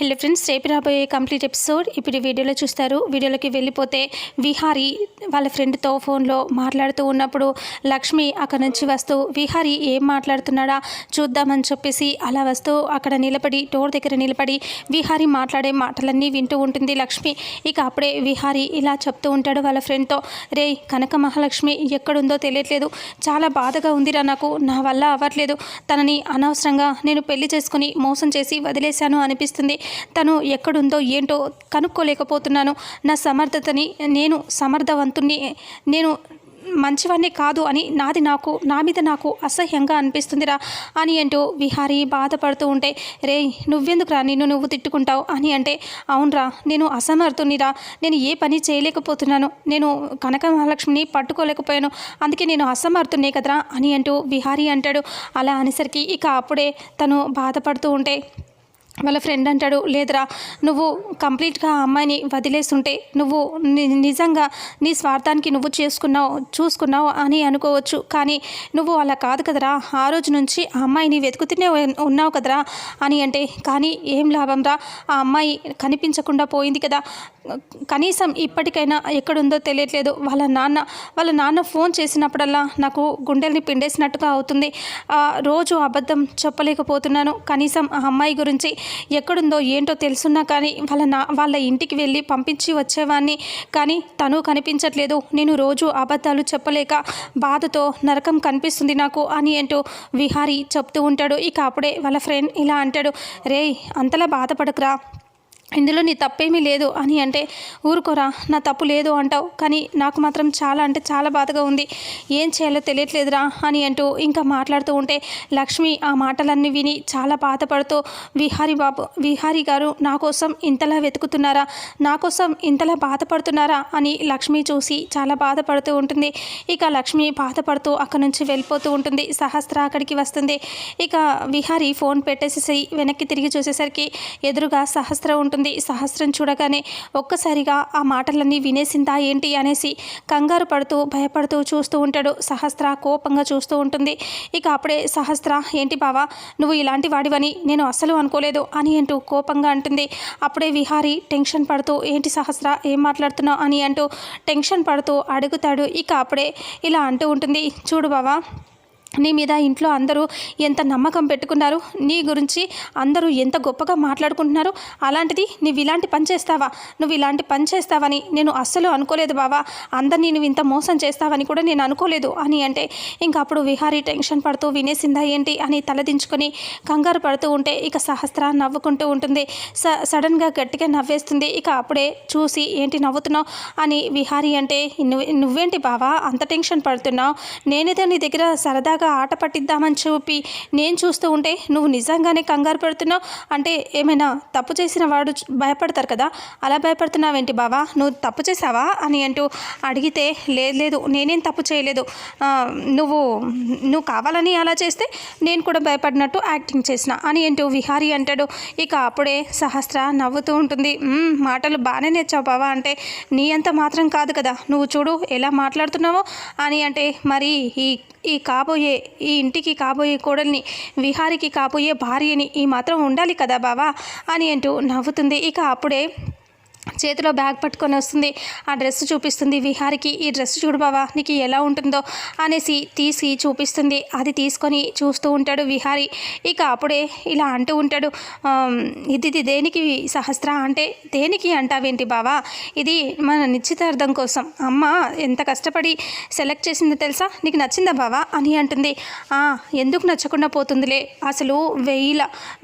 Hello friends, రేపు రాబోయే complete episode ఇప్పుడు వీడియోలో చూస్తారు. వీడియోలోకి వెళ్ళిపోతే విహారీ వాళ్ళ ఫ్రెండ్తో ఫోన్లో మాట్లాడుతూ ఉన్నప్పుడు లక్ష్మి అక్కడ నుంచి వస్తూ విహారీ ఏం మాట్లాడుతున్నాడా చూద్దామని చెప్పేసి అలా వస్తూ అక్కడ నిలబడి డోర్ దగ్గర నిలబడి విహారీ మాట్లాడే మాటలన్నీ వింటూ ఉంటుంది లక్ష్మి. ఇక అప్పుడే విహారీ ఇలా చెప్తూ ఉంటాడు వాళ్ళ ఫ్రెండ్తో, రే కనక మహాలక్ష్మి ఎక్కడుందో తెలియట్లేదు, చాలా బాధగా ఉందిరా, నాకు నా వల్ల అవ్వట్లేదు, తనని అనవసరంగా నేను పెళ్లి చేసుకుని మోసం చేసి వదిలేశాను అనిపిస్తుంది, తను ఎక్కడుందో ఏంటో కనుక్కోలేకపోతున్నాను, నా సమర్థతని, నేను సమర్థవంతుణ్ణి, నేను మంచివాణ్ణి కాదు అని నా మీద నాకు అసహ్యంగా అనిపిస్తుందిరా అని అంటూ విహారీ బాధపడుతూ ఉంటే, రే నువ్వెందుకురా నువ్వు తిట్టుకుంటావు అని అంటే, అవునరా నేను అసమర్థునిరా, నేను ఏ పని చేయలేకపోతున్నాను, నేను కనక మహాలక్ష్మిని పట్టుకోలేకపోయాను, అందుకే నేను అసమర్థునే కదరా అని అంటూ విహారీ అంటాడు. అలా అనేసరికి ఇక అప్పుడే తను బాధపడుతూ ఉంటే వాళ్ళ ఫ్రెండ్ అంటాడు, లేదురా నువ్వు కంప్లీట్గా ఆ అమ్మాయిని వదిలేస్తుంటే నువ్వు నిజంగా నీ స్వార్థానికి నువ్వు చూసుకున్నావు అని అనుకోవచ్చు, కానీ నువ్వు అలా కాదు కదరా, ఆ రోజు నుంచి ఆ అమ్మాయిని వెతుకుతూనే ఉన్నావు కదరా అని అంటే, కానీ ఏం లాభం రా, ఆ అమ్మాయి కనిపించకుండా పోయింది కదా, కనీసం ఇప్పటికైనా ఎక్కడుందో తెలియట్లేదు, వాళ్ళ నాన్న ఫోన్ చేసినప్పుడల్లా నాకు గుండెల్ని పిండేసినట్టుగా అవుతుంది, రోజు అబద్ధం చెప్పలేకపోతున్నాను, కనీసం ఆ అమ్మాయి గురించి ఎక్కడుందో ఏంటో తెలుసున్నా కానీ వాళ్ళ ఇంటికి వెళ్ళి పంపించి వచ్చేవాడిని, కానీ తను కనిపించట్లేదు, నేను రోజు అబద్ధాలు చెప్పలేక బాధతో నరకం కనిపిస్తుంది నాకు అని అంటూ విహారీ చెప్తూ ఉంటాడు. ఇక అప్పుడే వాళ్ళ ఫ్రెండ్ ఇలా అంటాడు, రే అంతలా బాధపడకురా, ఇందులో నీ తప్పేమీ లేదు అని అంటే, ఊరుకోరా నా తప్పు లేదు అంటావు, కానీ నాకు మాత్రం చాలా అంటే చాలా బాధగా ఉంది, ఏం చేయాలో తెలియట్లేదురా అని అంటూ ఇంకా మాట్లాడుతూ ఉంటే లక్ష్మి ఆ మాటలన్నీ విని చాలా బాధపడుతూ, విహారీ గారు నా కోసం ఇంతలా వెతుకుతున్నారా, నా కోసం ఇంతలా బాధపడుతున్నారా అని లక్ష్మి చూసి చాలా బాధపడుతూ ఉంటుంది. ఇక లక్ష్మి బాధపడుతూ అక్కడి నుంచి వెళ్ళిపోతూ ఉంటుంది. సహస్ర అక్కడికి వస్తుంది. ఇక విహారీ ఫోన్ పెట్టేసేసి వెనక్కి తిరిగి చూసేసరికి ఎదురుగా సహస్ర ఉంటుంది. సహస్రం చూడగానే ఒక్కసారిగా ఆ మాటలన్నీ వినేసిందా ఏంటి అనేసి కంగారు పడుతూ భయపడుతూ చూస్తూ ఉంటాడు. సహస్ర కోపంగా చూస్తూ ఉంటుంది. ఇక అప్పుడే సహస్ర, ఏంటి బావా నువ్వు ఇలాంటి వాడివని నేను అస్సలు అనుకోలేదు అని అంటూ కోపంగా అంటుంది. అప్పుడే విహారీ టెన్షన్ పడుతూ, ఏంటి సహస్ర ఏం మాట్లాడుతున్నావు అని అంటూ టెన్షన్ పడుతూ అడుగుతాడు. ఇక అప్పుడే ఇలా అంటూ ఉంటుంది, చూడు బావా, నీ మీద ఇంట్లో అందరూ ఎంత నమ్మకం పెట్టుకున్నారు, నీ గురించి అందరూ ఎంత గొప్పగా మాట్లాడుకుంటున్నారు, అలాంటిది నువ్వు ఇలాంటి పని చేస్తావని నేను అస్సలు అనుకోలేదు బావా, అందరినీ నువ్వు ఇంత మోసం చేస్తావని కూడా నేను అనుకోలేదు అని అంటే, ఇంకా అప్పుడు విహారీ టెన్షన్ పడుతూ వినేసిందా ఏంటి అని తలదించుకొని కంగారు పడుతూ ఉంటే ఇక సహస్ర నవ్వుకుంటూ ఉంటుంది. సడన్గా గట్టిగా నవ్వేస్తుంది. ఇక అప్పుడే చూసి, ఏంటి నవ్వుతున్నావు అని విహారీ అంటే, నువ్వేంటి బావా అంత టెన్షన్ పడుతున్నావు, నేనేదో నీ దగ్గర సరదాగా ఆట పట్టిద్దామని చూపి నేను చూస్తూ ఉంటే నువ్వు నిజంగానే కంగారు పెడుతున్నావు, అంటే ఏమైనా తప్పు చేసిన వాడు భయపడతారు కదా, అలా భయపడుతున్నావేంటి బావా, నువ్వు తప్పు చేసావా అని అంటూ అడిగితే, లేదు నేనేం తప్పు చేయలేదు, నువ్వు కావాలని అలా చేస్తే నేను కూడా భయపడినట్టు యాక్టింగ్ చేసిన అని అంటూ విహారీ అంటాడు. ఇక అప్పుడే సహస్ర నవ్వుతూ ఉంటుంది. మాటలు బాగానే నేర్చావు బావా, అంటే నీ అంత మాత్రం కాదు కదా, నువ్వు చూడు ఎలా మాట్లాడుతున్నావో అని అంటే, మరి ఈ ఇంటికి కాబోయే కోడల్ని, విహారికి కాబోయే భార్యని ఈ మాత్రం ఉండాలి కదా బావా అని అంటూ నవ్వుతుంది. ఇక అప్పుడే చేతిలో బ్యాగ్ పట్టుకొని వస్తుంది. ఆ డ్రెస్ చూపిస్తుంది విహారికి. ఈ డ్రెస్ చూడు బావా నీకు ఎలా ఉంటుందో అనేసి తీసి చూపిస్తుంది. అది తీసుకొని చూస్తూ ఉంటాడు విహారీ. ఇక అప్పుడే ఇలా అంటూ ఉంటాడు, ఇది దేనికి సహస్ర అంటే, దేనికి అంటావేంటి బావా, ఇది మన నిశ్చితార్థం కోసం అమ్మ ఎంత కష్టపడి సెలెక్ట్ చేసిందో తెలుసా, నీకు నచ్చిందా బావా అని అంటుంది. ఎందుకు నచ్చకుండా పోతుందిలే, అసలు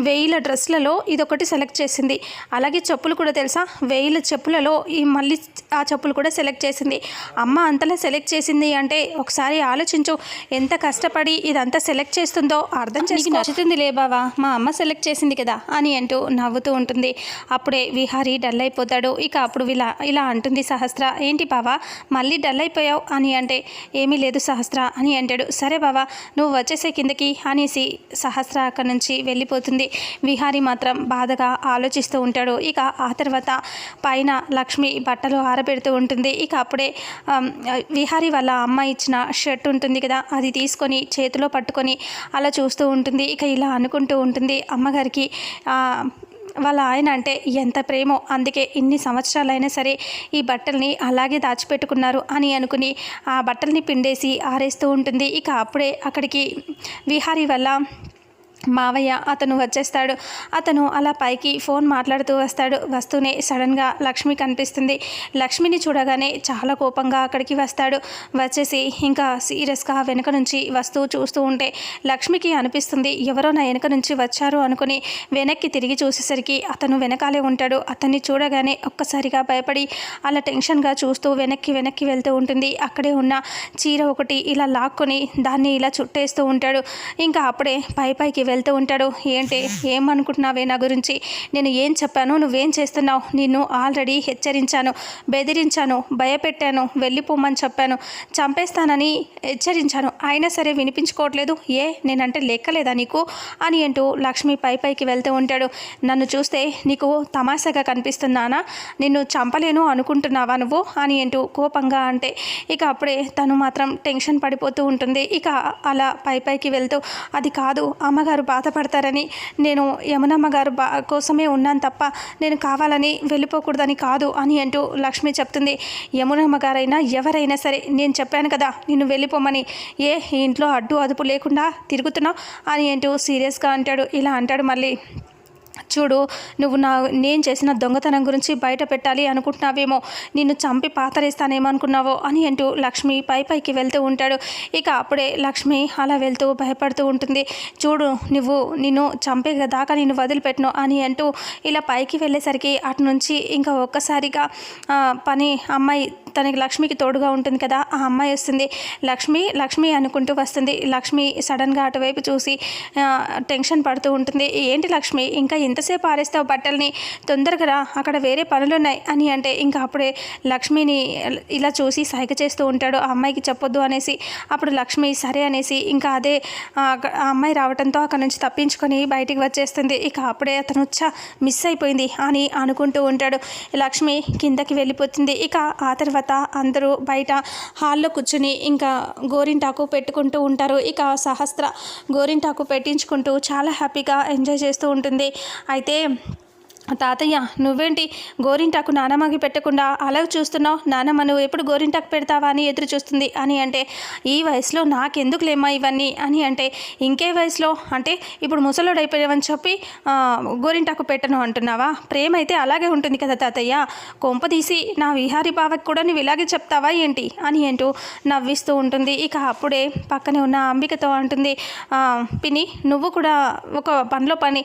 వేల డ్రెస్లలో ఇదొకటి సెలెక్ట్ చేసింది, అలాగే చెప్పులు కూడా తెలుసా, చెప్పులలో మళ్ళీ ఆ చెప్పులు కూడా సెలెక్ట్ చేసింది, అమ్మ అంతలా సెలెక్ట్ చేసింది అంటే ఒకసారి ఆలోచించు, ఎంత కష్టపడి ఇదంతా సెలెక్ట్ చేస్తుందో అర్థం చేసి నచ్చుతుంది లే బావా, మా అమ్మ సెలెక్ట్ చేసింది కదా అని అంటూ నవ్వుతూ ఉంటుంది. అప్పుడే విహారీ డల్ అయిపోతాడు. ఇక అప్పుడు ఇలా అంటుంది సహస్ర, ఏంటి బావా మళ్ళీ డల్ అయిపోయావు అని అంటే, ఏమీ లేదు సహస్ర అని అంటాడు. సరే బావా నువ్వు వచ్చేసే కిందకి అనేసి సహస్ర అక్కడి నుంచి వెళ్ళిపోతుంది. విహారీ మాత్రం బాధగా ఆలోచిస్తూ ఉంటాడు. ఇక ఆ తర్వాత పైన లక్ష్మి బట్టలు ఆరబెడుతూ ఉంటుంది. ఇక అప్పుడే విహారీ వాళ్ళ అమ్మ ఇచ్చిన షర్ట్ ఉంటుంది కదా, అది తీసుకొని చేతిలో పట్టుకొని అలా చూస్తూ ఉంటుంది. ఇక ఇలా అనుకుంటూ ఉంటుంది, అమ్మగారికి వాళ్ళ ఆయన అంటే ఎంత ప్రేమో, అందుకే ఇన్ని సంవత్సరాలైనా సరే ఈ బట్టల్ని అలాగే దాచిపెట్టుకున్నారు అని అనుకుని ఆ బట్టల్ని పిండేసి ఆరేస్తూ ఉంటుంది. ఇక అప్పుడే అక్కడికి విహారీ వల్ల మావయ్య అతను వచ్చేస్తాడు. అతను అలా పైకి ఫోన్ మాట్లాడుతూ వస్తాడు. వస్తూనే సడన్గా లక్ష్మి కనిపిస్తుంది. లక్ష్మిని చూడగానే చాలా కోపంగా అక్కడికి వస్తాడు. వచ్చేసి ఇంకా సీరియస్గా వెనక నుంచి చూస్తూ ఉంటే లక్ష్మికి అనిపిస్తుంది ఎవరో నా వెనక నుంచి వచ్చారు అనుకుని వెనక్కి తిరిగి చూసేసరికి అతను వెనకాలే ఉంటాడు. అతన్ని చూడగానే ఒక్కసారిగా భయపడి అలా టెన్షన్గా చూస్తూ వెనక్కి వెళ్తూ ఉంటుంది. అక్కడే ఉన్న చీర ఒకటి ఇలా లాక్కొని దాన్ని ఇలా చుట్టేస్తూ ఉంటాడు. ఇంకా అప్పుడే పైకి వెళ్తూ ఉంటాడు. ఏంటి ఏమనుకుంటున్నావే నా గురించి? నేను ఏం చెప్పాను, నువ్వేం చేస్తున్నావు? నిన్ను ఆల్రెడీ హెచ్చరించాను, బెదిరించాను, భయపెట్టాను, వెళ్ళిపోమని చెప్పాను, చంపేస్తానని హెచ్చరించాను, అయినా సరే వినిపించుకోవట్లేదు. నేనంటే లెక్కలేదా నీకు అని అంటూ లక్ష్మి పైకి వెళ్తూ ఉంటాడు. నన్ను చూస్తే నీకు తమాషాగా కనిపిస్తున్నానా? నిన్ను చంపలేను అనుకుంటున్నావా నువ్వు అని అంటూ కోపంగా అంటే ఇక అప్పుడే తను మాత్రం టెన్షన్ పడిపోతూ ఉంటుంది. ఇక అలా పైకి వెళ్తూ అది కాదు, అమ్మగారు బాధపడతారని నేను యమునమ్మ గారు కోసమే ఉన్నాను తప్ప నేను కావాలని వెళ్ళిపోకూడదని కాదు అని అంటూ లక్ష్మి చెప్తుంది. యమునమ్మ గారైనా ఎవరైనా సరే నేను చెప్పాను కదా నిన్ను వెళ్ళిపోమని, ఈ ఇంట్లో అడ్డు అదుపు లేకుండా తిరుగుతున్నావు అని అంటూ సీరియస్గా అంటాడు. ఇలా అంటాడు మళ్ళీ. చూడు, నువ్వు నేను చేసిన దొంగతనం గురించి బయట పెట్టాలి అనుకుంటున్నావేమో, నిన్ను చంపి పాతరేస్తానేమనుకున్నావో అని అంటూ లక్ష్మి పైకి వెళ్తూ ఉంటాడు. ఇక అప్పుడే లక్ష్మి అలా వెళ్తూ భయపడుతూ ఉంటుంది. చూడు, నిన్ను చంపేదాకా నిన్ను వదిలిపెట్టను అని అంటూ ఇలా పైకి వెళ్ళేసరికి అటు నుంచి ఇంకా ఒక్కసారిగా పని అమ్మాయి తనకి లక్ష్మికి తోడుగా ఉంటుంది కదా, ఆ అమ్మాయి వస్తుంది. లక్ష్మి అనుకుంటూ వస్తుంది. లక్ష్మి సడన్గా అటువైపు చూసి టెన్షన్ పడుతూ ఉంటుంది. ఏంటి లక్ష్మి, ఇంకా ఎంతసేపు ఆరేస్తావు బట్టల్ని? తొందరగా రా, అక్కడ వేరే పనులున్నాయి అని అంటే ఇంకా అప్పుడే లక్ష్మిని ఇలా చూసి సైగ చేస్తూ ఉంటాడు. ఆ అమ్మాయికి చెప్పొద్దు అనేసి. అప్పుడు లక్ష్మి సరే అనేసి ఇంకా అదే ఆ అమ్మాయి రావడంతో అక్కడ నుంచి తప్పించుకొని బయటికి వచ్చేస్తుంది. ఇక అప్పుడే అతను మిస్ అయిపోయింది అని అనుకుంటూ ఉంటాడు. లక్ష్మి కిందకి వెళ్ళిపోతుంది. ఇక ఆ తర్వాత అందరూ బయట హాల్లో కూర్చుని ఇంకా గోరింటాకు పెట్టుకుంటూ ఉంటారు. ఇక సహస్ర గోరింటాకు పెట్టించుకుంటూ చాలా హ్యాపీగా ఎంజాయ్ చేస్తూ ఉంటుంది. అయితే తాతయ్య, నువ్వేంటి గోరింటాకు నానమ్మకి పెట్టకుండా అలా చూస్తున్నావు? నానమ్మ నువ్వు ఎప్పుడు గోరింటాకు పెడతావా అని ఎదురు చూస్తుంది అని అంటే, ఈ వయసులో నాకెందుకులేమ్మా ఇవన్నీ అని అంటే, ఇంకే వయసులో అంటే ఇప్పుడు ముసలోడు అయిపోయావని చెప్పి గోరింటాకు పెట్టను అంటున్నావా? ప్రేమ అయితే అలాగే ఉంటుంది కదా తాతయ్య. కొంపదీసి నా విహారీ బావకి కూడా నువ్వు ఇలాగే చెప్తావా ఏంటి అని అంటూ నవ్విస్తూ ఉంటుంది. ఇక అప్పుడే పక్కనే ఉన్న అంబికతో అంటుంది, పిన్ని నువ్వు కూడా ఒక పనిలో పని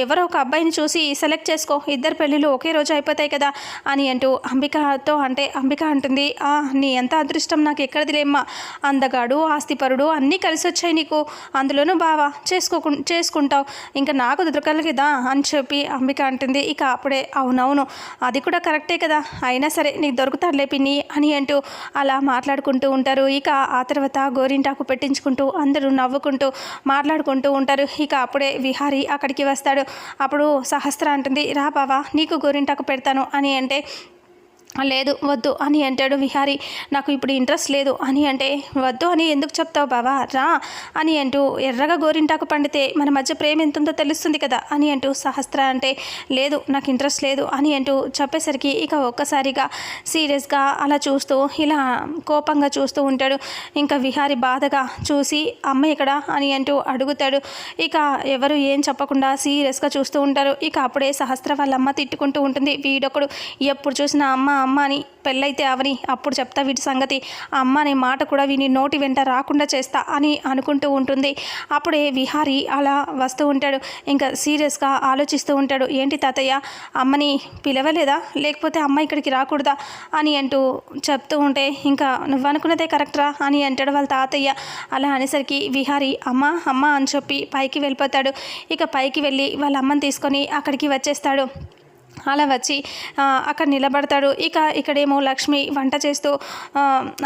ఎవరో ఒక అబ్బాయిని చూసి సెలెక్ట్ చేసుకో, ఇద్దరు పెళ్ళిళ్ళు ఒకే రోజు అయిపోతాయి కదా అని అంటూ అంబికతో అంటే అంబిక అంటుంది, నీ ఎంత అదృష్టం నాకు ఎక్కడిదిలేమ్మా, అందగాడు ఆస్తిపరుడు అన్నీ కలిసి వచ్చాయి నీకు, అందులోనూ బావా చేసుకుంటావు, ఇంకా నాకు దొరకాలి కదా అని చెప్పి అంబిక అంటుంది. ఇక అప్పుడే అవునవును అది కూడా కరెక్టే కదా, అయినా సరే నీకు దొరుకుతాడులే పిన్ని అని అంటూ అలా మాట్లాడుకుంటూ ఉంటారు. ఇక ఆ తర్వాత గోరింటాకు పెట్టించుకుంటూ అందరూ నవ్వుకుంటూ మాట్లాడుకుంటూ ఉంటారు. ఇక అప్పుడే విహారీ అక్కడికి వస్తాడు. అప్పుడు సహస్ర అంటుంది, రా బావా నీకు గోరింటాకు పెడతాను అని అంటే, లేదు వద్దు అని అంటాడు విహారీ. నాకు ఇప్పుడు ఇంట్రెస్ట్ లేదు అని అంటే, వద్దు అని ఎందుకు చెప్తావు బావా, రా అని అంటూ ఎర్రగా గోరింటాకు పండితే మన మధ్య ప్రేమ ఎంతుందో తెలుస్తుంది కదా అని అంటూ సహస్ర అంటే, లేదు నాకు ఇంట్రెస్ట్ లేదు అని అంటూ చెప్పేసరికి ఇక ఒక్కసారిగా సీరియస్గా అలా చూస్తూ ఇలా కోపంగా చూస్తూ ఉంటాడు. ఇంకా విహారీ బాధగా చూసి అమ్మ ఇక్కడ అని అంటూ అడుగుతాడు. ఇక ఎవరు ఏం చెప్పకుండా సీరియస్గా చూస్తూ ఉంటారు. ఇక అప్పుడే సహస్ర వాళ్ళ అమ్మ తిట్టుకుంటూ ఉంటుంది, వీడొకడు ఎప్పుడు చూసినా అమ్మ అని, పెళ్ళైతే అవని అప్పుడు చెప్తా వీటి సంగతి, అమ్మ అనే మాట కూడా వీని నోటి వెంట రాకుండా చేస్తా అని అనుకుంటూ ఉంటుంది. అప్పుడే విహారీ అలా వస్తూ ఉంటాడు. ఇంకా సీరియస్గా ఆలోచిస్తూ ఉంటాడు, ఏంటి తాతయ్య అమ్మని పిలవలేదా, లేకపోతే అమ్మ ఇక్కడికి రాకూడదా అని అంటూ చెప్తూ ఉంటే, ఇంకా నువ్వు అనుకున్నదే కరెక్ట్రా అని అంటాడు వాళ్ళ తాతయ్య. అలా అనేసరికి విహారీ అమ్మ అని చెప్పి పైకి వెళ్ళిపోతాడు. ఇక పైకి వెళ్ళి వాళ్ళ అమ్మని తీసుకొని అక్కడికి వచ్చేస్తాడు. అలా వచ్చి అక్కడ నిలబడతాడు. ఇక్కడేమో లక్ష్మి వంట చేస్తూ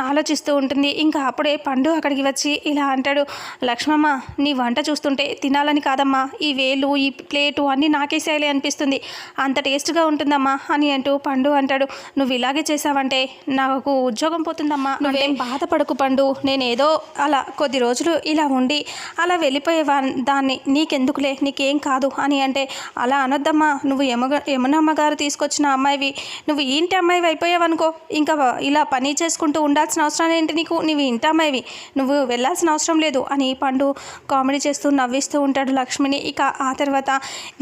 ఆలోచిస్తూ ఉంటుంది. ఇంకా అప్పుడే పండు అక్కడికి వచ్చి ఇలా అంటాడు, లక్ష్మమ్మ నీ వంట చూస్తుంటే తినాలని కాదమ్మా, ఈ వేలు ఈ ప్లేటు అన్నీ నాకేసేయాలి అనిపిస్తుంది, అంత టేస్ట్గా ఉంటుందమ్మా అని అంటూ పండు అంటాడు. నువ్వు ఇలాగే చేసావంటే నాకు ఉద్యోగం పోతుందమ్మా, నువ్వేం బాధపడకు పండు, నేనేదో అలా కొద్ది రోజులు ఇలా ఉండి అలా వెళ్ళిపోయేవా దాన్ని, నీకెందుకులే నీకేం కాదు అని అంటే, అలా అనొద్దమ్మా, నువ్వు యమునమ్మ గారు తీసుకొచ్చిన అమ్మాయివి, నువ్వు ఇంటి అమ్మాయివి అయిపోయావనుకో, ఇంకా ఇలా పని చేసుకుంటూ ఉండాల్సిన అవసరం ఏంటి నీకు, నువ్వు ఇంటి అమ్మాయివి, నువ్వు వెళ్ళాల్సిన అవసరం లేదు అని పండు కామెడీ చేస్తూ నవ్విస్తూ ఉంటాడు లక్ష్మిని. ఇక ఆ తర్వాత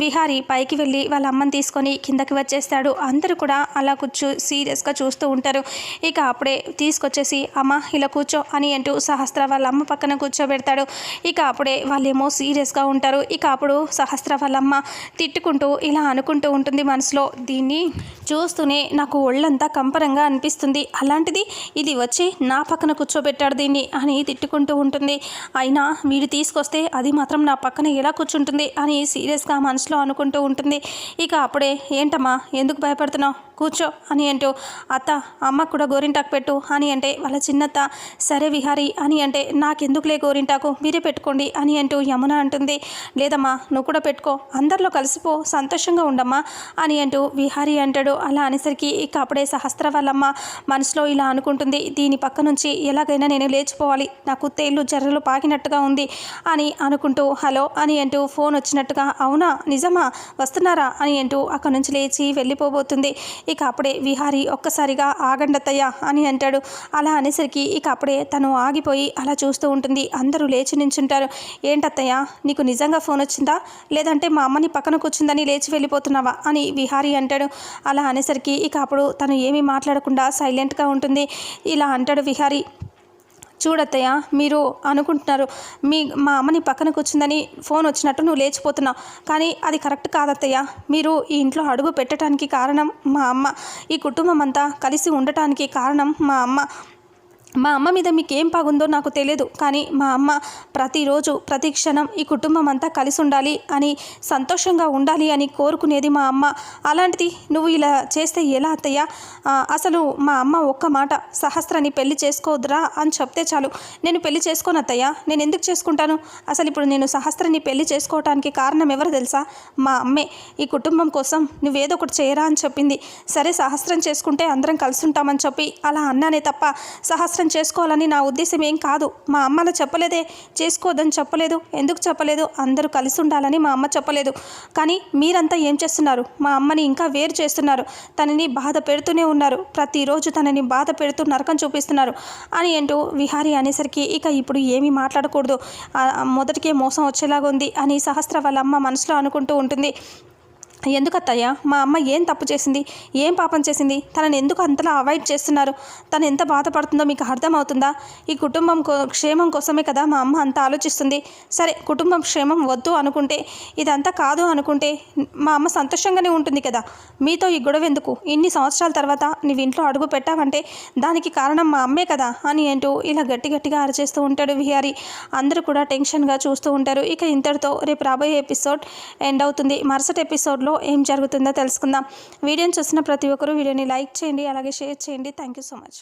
విహారీ పైకి వెళ్ళి వాళ్ళ అమ్మని తీసుకొని కిందకి వచ్చేస్తాడు. అందరూ కూడా అలా సీరియస్గా చూస్తూ ఉంటారు. ఇక అప్పుడే తీసుకొచ్చేసి అమ్మ ఇలా కూర్చో అని అంటూ సహస్ర వాళ్ళ అమ్మ పక్కన కూర్చోబెడతాడు. ఇక అప్పుడే వాళ్ళేమో సీరియస్గా ఉంటారు. ఇక అప్పుడు సహస్ర వాళ్ళమ్మ తిట్టుకుంటూ ఇలా అనుకుంటూ ఉంటుంది మనసులో, దీన్ని చూస్తూనే నాకు ఒళ్ళంతా కంపరంగా అనిపిస్తుంది, అలాంటిది ఇది వచ్చి నా పక్కన కూర్చోబెట్టాడు దీన్ని అని తిట్టుకుంటూ ఉంటుంది. అయినా వీడు తీసుకొస్తే అది మాత్రం నా పక్కన ఎలా కూర్చుంటుంది అని సీరియస్గా మనసులో అనుకుంటూ ఉంటుంది. ఇక అప్పుడే ఏంటమ్మా ఎందుకు భయపడుతున్నావు, కూర్చో అని అంటూ అత్త అమ్మకు కూడా గోరింటాకు పెట్టు అని అంటే వాళ్ళ చిన్నత్త సరే విహారీ అని అంటే, నాకెందుకులే గోరింటాకు మీరే పెట్టుకోండి అని అంటూ యమున అంటుంది. లేదమ్మా నువ్వు కూడా పెట్టుకో, అందరిలో కలిసిపో, సంతోషంగా ఉండమ్మా అని అంటూ విహారీ అంటాడు. అలా అనేసరికి ఇక అప్పుడే సహస్ర వాళ్ళమ్మ మనసులో ఇలా అనుకుంటుంది, దీని పక్క నుంచి ఎలాగైనా నేను లేచిపోవాలి, నాకు తేళ్ళు జర్రలు పాకినట్టుగా ఉంది అని అనుకుంటూ హలో అని అంటూ ఫోన్ వచ్చినట్టుగా, అవునా నిజమా వస్తున్నారా అని అంటూ అక్కడి నుంచి లేచి వెళ్ళిపోబోతుంది. ఇక అప్పుడే విహారీ ఒక్కసారిగా ఆగండత్తయ్య అని అంటాడు. అలా అనేసరికి ఇక అప్పుడే తను ఆగిపోయి అలా చూస్తూ ఉంటుంది. అందరూ లేచి నించుంటారు. ఏంటత్తయ్య నీకు నిజంగా ఫోన్ వచ్చిందా, లేదంటే మా అమ్మని పక్కన కూర్చుందని లేచి వెళ్ళిపోతున్నావా అని విహారీ అంటాడు. అలా అనేసరికి ఇక అప్పుడు తను ఏమీ మాట్లాడకుండా సైలెంట్గా ఉంటుంది. ఇలా అంటాడు విహారీ, చూడత్తయ్య మీరు అనుకుంటున్నారు మా అమ్మని పక్కన కూర్చుందని ఫోన్ వచ్చినట్టు నువ్వు లేచిపోతున్నావు, కానీ అది కరెక్ట్ కాదత్తయ్య, మీరు ఈ ఇంట్లో అడుగు పెట్టడానికి కారణం మా అమ్మ, ఈ కుటుంబం అంతా కలిసి ఉండటానికి కారణం మా అమ్మ మీద మీకేం పగుందో నాకు తెలియదు, కానీ మా అమ్మ ప్రతిరోజు ప్రతి క్షణం ఈ కుటుంబం అంతా కలిసి ఉండాలి అని సంతోషంగా ఉండాలి అని కోరుకునేది మా అమ్మ, అలాంటిది నువ్వు ఇలా చేస్తే ఎలా అత్తయ్య, అసలు మా అమ్మ ఒక్క మాట సహస్రాన్ని పెళ్లి చేసుకోవద్దురా అని చెప్తే చాలు నేను పెళ్లి చేసుకోను అత్తయ్య, నేను ఎందుకు చేసుకుంటాను, అసలు ఇప్పుడు నేను సహస్రాన్ని పెళ్లి చేసుకోవడానికి కారణం ఎవరు తెలుసా, మా అమ్మే, ఈ కుటుంబం కోసం నువ్వేదో ఒకటి చేయరా అని చెప్పింది, సరే సహస్రం చేసుకుంటే అందరం కలిసి ఉంటామని చెప్పి అలా అన్నానే తప్ప సహస్రం చేసుకోవాలని నా ఉద్దేశం ఏం కాదు, మా అమ్మలా చెప్పలేదే, చేసుకోవద్దని చెప్పలేదు, ఎందుకు చెప్పలేదు, అందరూ కలిసి ఉండాలని మా అమ్మ చెప్పలేదు, కానీ మీరంతా ఏం చేస్తున్నారు, మా అమ్మని ఇంకా వేరు చేస్తున్నారు, తనని బాధ పెడుతూనే ఉన్నారు, ప్రతిరోజు తనని బాధ పెడుతూ నరకం చూపిస్తున్నారు అని అంటూ విహారీ అనేసరికి ఇక ఇప్పుడు ఏమీ మాట్లాడకూడదు, మొదటికే మోసం వచ్చేలాగా ఉంది అని సహస్ర వాళ్ళ అమ్మ మనసులో అనుకుంటూ ఉంటుంది. ఎందుకత్తయ్య మా అమ్మ ఏం తప్పు చేసింది, ఏం పాపం చేసింది, తనని ఎందుకు అంతలా అవాయిడ్ చేస్తున్నారు, తను ఎంత బాధపడుతుందో మీకు అర్థమవుతుందా, ఈ కుటుంబం క్షేమం కోసమే కదా మా అమ్మ అంత ఆలోచిస్తుంది, సరే కుటుంబం క్షేమం వద్దు అనుకుంటే, ఇదంతా కాదు అనుకుంటే మా అమ్మ సంతోషంగానే ఉంటుంది కదా, మీతో ఈ గొడవ ఎందుకు, ఇన్ని సంవత్సరాల తర్వాత నువ్వు ఇంట్లో అడుగు పెట్టావంటే దానికి కారణం మా అమ్మే కదా అని అంటూ ఇలా గట్టిగా అరిచేస్తూ ఉంటాడు విహారీ. అందరూ కూడా టెన్షన్గా చూస్తూ ఉంటారు. ఇక ఇంతటితో రేపు రాబోయే ఎపిసోడ్ ఎండ్ అవుతుంది. మరుసటి ఎపిసోడ్లో ఏం జరుగుతుందో తెలుసుకుందాం. వీడియోని చూసిన ప్రతి ఒక్కరూ వీడియోని లైక్ చేయండి, అలాగే షేర్ చేయండి. Thank you so much.